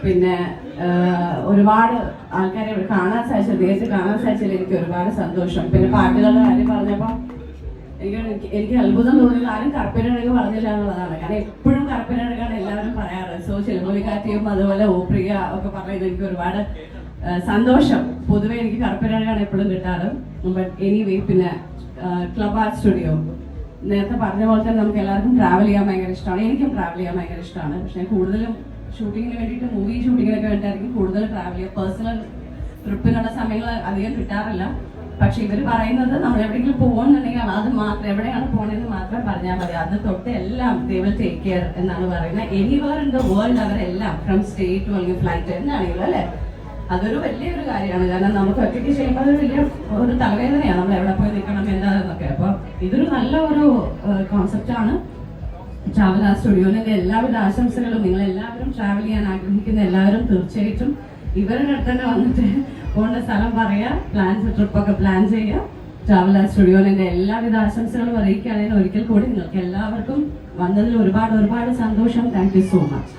പിന്നെ ഒരുപാട് ആൾക്കാരെ കാണാൻ സാധിച്ചത്, നേരിട്ട് കാണാൻ സാധിച്ചതിൽ എനിക്ക് ഒരുപാട് സന്തോഷം. പിന്നെ പാട്ടുകളുടെ കാര്യം പറഞ്ഞപ്പോൾ എനിക്ക് അത്ഭുതം തോന്നിയത് ആരും കറുപ്പിനഴക് പറഞ്ഞില്ല എന്നുള്ളതാണ്. കാരണം എപ്പോഴും കറുപ്പിനഴകാണ് എല്ലാവരും പറയാറ്. സോ ചെറുമൊലിക്കാറ്റിയും അതുപോലെ ഓപ്രിയ ഒക്കെ പറയുന്നത് എനിക്ക് ഒരുപാട് സന്തോഷം. പൊതുവെ എനിക്ക് കറുപ്പിനഴകാണ് എപ്പോഴും കിട്ടാറ്. ബട്ട് എനിവേ, പിന്നെ ക്ലബ് ആർട്ട് സ്റ്റുഡിയോ നേരത്തെ പറഞ്ഞ പോലെ തന്നെ നമുക്ക് എല്ലാവർക്കും ട്രാവൽ ചെയ്യാൻ ഭയങ്കര ഇഷ്ടമാണ്. എനിക്കും ട്രാവൽ ചെയ്യാൻ ഭയങ്കര ഇഷ്ടമാണ്. പക്ഷേ കൂടുതലും ഷൂട്ടിങ്ങിന് വേണ്ടിയിട്ട്, മൂവി ഷൂട്ടിങ്ങിനൊക്കെ വേണ്ടിയിട്ടായിരിക്കും കൂടുതൽ ട്രാവൽ ചെയ്യുക. പേഴ്സണൽ ട്രിപ്പിനുള്ള സമയങ്ങൾ അധികം കിട്ടാറില്ല. പക്ഷെ ഇവർ പറയുന്നത് നമ്മൾ എവിടെയെങ്കിലും പോകുന്നുണ്ടെങ്കിൽ അത് മാത്രം, എവിടെയാണ് പോകണമെന്ന് മാത്രം പറഞ്ഞാൽ മതി, അത് തൊട്ട് എല്ലാം ദേ വിൽ ടേക്ക് കെയർ എന്നാണ് പറയുന്നത്. എനിവേർ ഇൻ ദ വേൾഡ് അവരെല്ലാം, ഫ്രം സ്റ്റേറ്റ് അല്ലെങ്കിൽ ഫ്ലൈറ്റ് എന്നാണെങ്കിലും അല്ലേ, അതൊരു വലിയൊരു കാര്യമാണ്. കാരണം നമുക്ക് ഒറ്റയ്ക്ക് ചെയ്യുമ്പോൾ അത് വലിയ ഒരു തലവേദനയാണ്, നമ്മൾ എവിടെ പോയി നിൽക്കണം എന്താണെന്നൊക്കെ. അപ്പോൾ ഇതൊരു നല്ല ഒരു കോൺസെപ്റ്റാണ്. ട്രാവൽ ആർട്ട് സ്റ്റുഡിയോയുടെ എല്ലാവിധ ആശംസകളും. നിങ്ങളെല്ലാവരും ട്രാവൽ ചെയ്യാൻ ആഗ്രഹിക്കുന്ന എല്ലാവരും തീർച്ചയായിട്ടും ഇവരുടെ അടുത്ത് തന്നെ വന്നിട്ട് പോകേണ്ട സ്ഥലം പറയുക, ട്രിപ്പൊക്കെ പ്ലാൻ ചെയ്യുക. ട്രാവൽ ആർട്ട് സ്റ്റുഡിയോയുടെ എല്ലാവിധ ആശംസകളും അറിയിക്കുകയാണെങ്കിൽ ഒരിക്കൽ കൂടി നിങ്ങൾക്ക് എല്ലാവർക്കും വന്നതിൽ ഒരുപാട് ഒരുപാട് സന്തോഷം. Thank you so much.